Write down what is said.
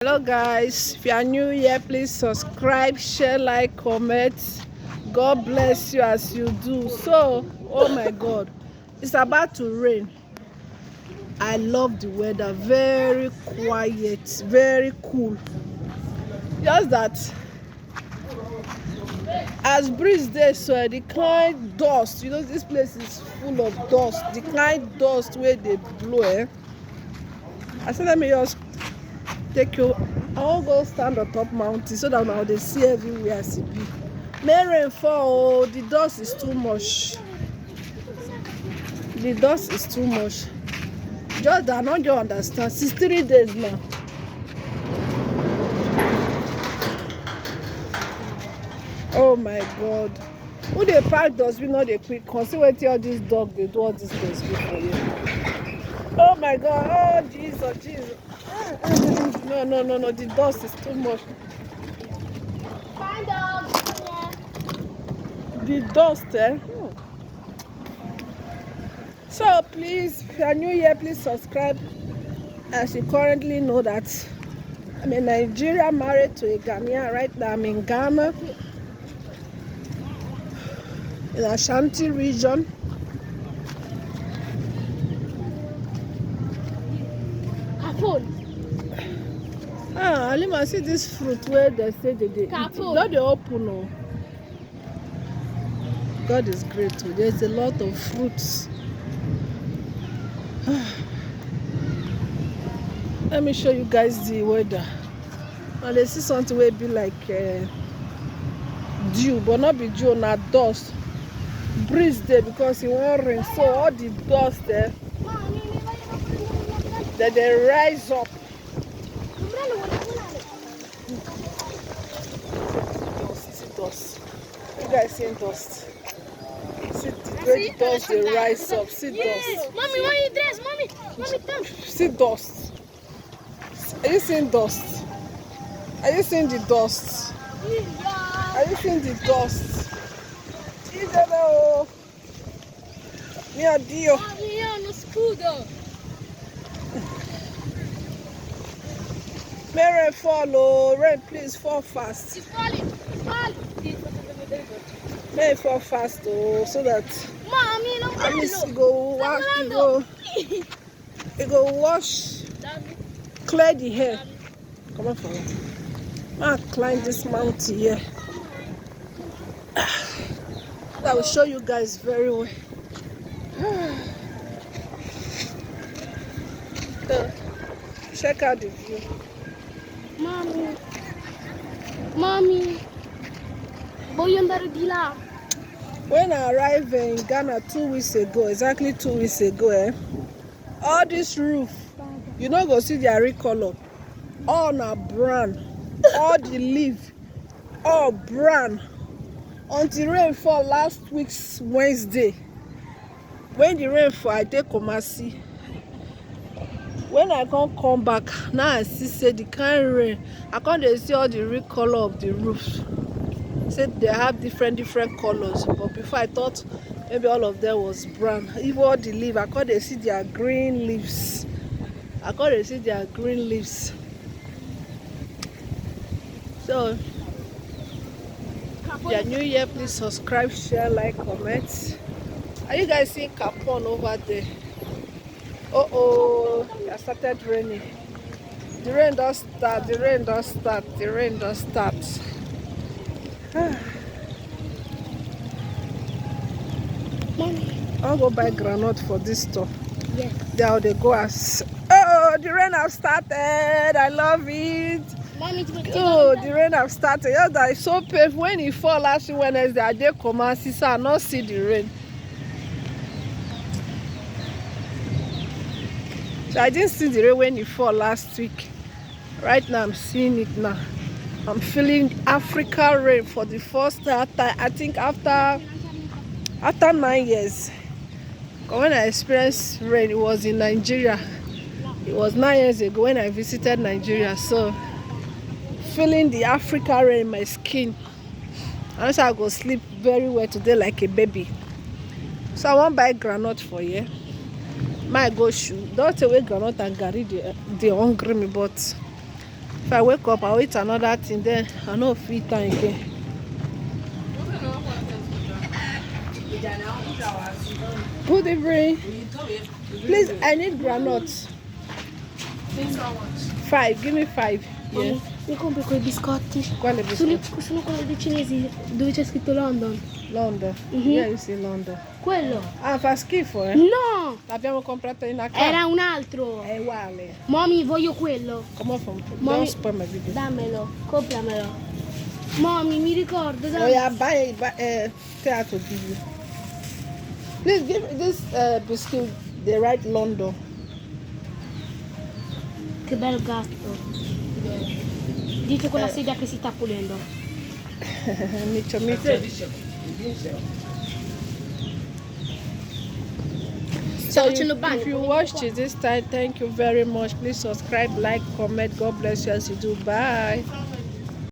Hello guys, if you are new here, please subscribe, share, like, comment. God bless you as you do. So, oh my God, it's about to rain. I love the weather, very quiet, very cool. Just that as breeze dey, so the kind dust, this place is full of dust. The kind dust where they blow, I said let me just take you. I wan go stand on top mountain so that now they see everywhere as e be. May rain fall, the dust is too much. The dust is too much. Just that I no just understand. 63 days now. Oh my God. Who dey pack dustbin no dey quick come see wetin all dis dog dey do all dis dustbin for you. Oh my God. Oh Jesus. No, the dust is too much. The dust, So please, if you are new here, please subscribe. As you currently know that I'm a Nigerian married to a Ghanaian. Right now I'm in Ghana, in Ashanti region. Alima, see this fruit where they say they eat. Not the open. No. God is great. There's a lot of fruits. Let me show you guys the weather. Now they see something will be like dew, but not be dew, not dust. Breeze there because it won't rain. So all the dust there, that they rise up. See dust. You guys see dust. See the way the dust they rise up. See dust. Mommy, why you dress? Mommy, come. See dust. Are you seeing dust? Are you seeing the dust? Are you seeing the dust? Hello. Mio Dio. Mommy, on the scooter. May rain fall, rain please fall fast. It's falling. May it fall fast, so that Mommy, no. at least you go wash, clear the hair. Come on for me. I'll climb this mountain here. I will show you guys very well. Check out the view. Mommy. When I arrived in Ghana 2 weeks ago, exactly 2 weeks ago, all this roof, you no go see their real color. All na brown. All the leaf, all brown. Until rain fall last week's Wednesday. When the rain fall, I take Kumasi. When I come back, now I see the kind rain. I can't see all the real color of the roofs. Said they have different colors, but before I thought maybe all of them was brown. Even all the leaves, I can't see their green leaves. So if you are new here, please subscribe, share, like, comment. Are you guys seeing Capone over there? It started raining. The rain does start. Mommy. I'll go buy granite for this store. Yes. There they go as the rain have started. I love it. Mommy, the rain have started. Yeah, that is so painful. When it fall last Wednesday, I did come and see, so I not see the rain. So I didn't see the rain when it fall last week. Right now I'm seeing it now. I'm feeling Africa rain for the first time. I think after 9 years. When I experienced rain, it was in Nigeria. It was 9 years ago when I visited Nigeria. So feeling the Africa rain in my skin. And so I go sleep very well today like a baby. So I won't buy granite for you. My go shoe. Don't away granite and garri they hungry me, but If I wake up, I'll eat another thing. Then I know fit time again. Good evening. Please, I need granuts. 5. Give me 5. Yeah. Mami, mi compri quei biscotti. Quale biscotti? Sono quelli dei cinesi dove c'è scritto London. London. Mhm. Yeah, you see London. Quello. Ah, fa schifo, eh? No! L'abbiamo comprato in Accra. Era un altro. È uguale. Mami, voglio quello. Come from? Mommy- Don't spoil my video. Dammelo, compramelo. Mami, mi ricordo, Oh dai. yeah, buy tell to give you. Please give me this biscuit. They write London. Che bel gatto. Dice quella sedia che si sta pulendo. Miccio, miccio. Sta So facendo bagno. if you watched it this time, thank you very much. Please subscribe, like, comment. God bless you as you do. Bye.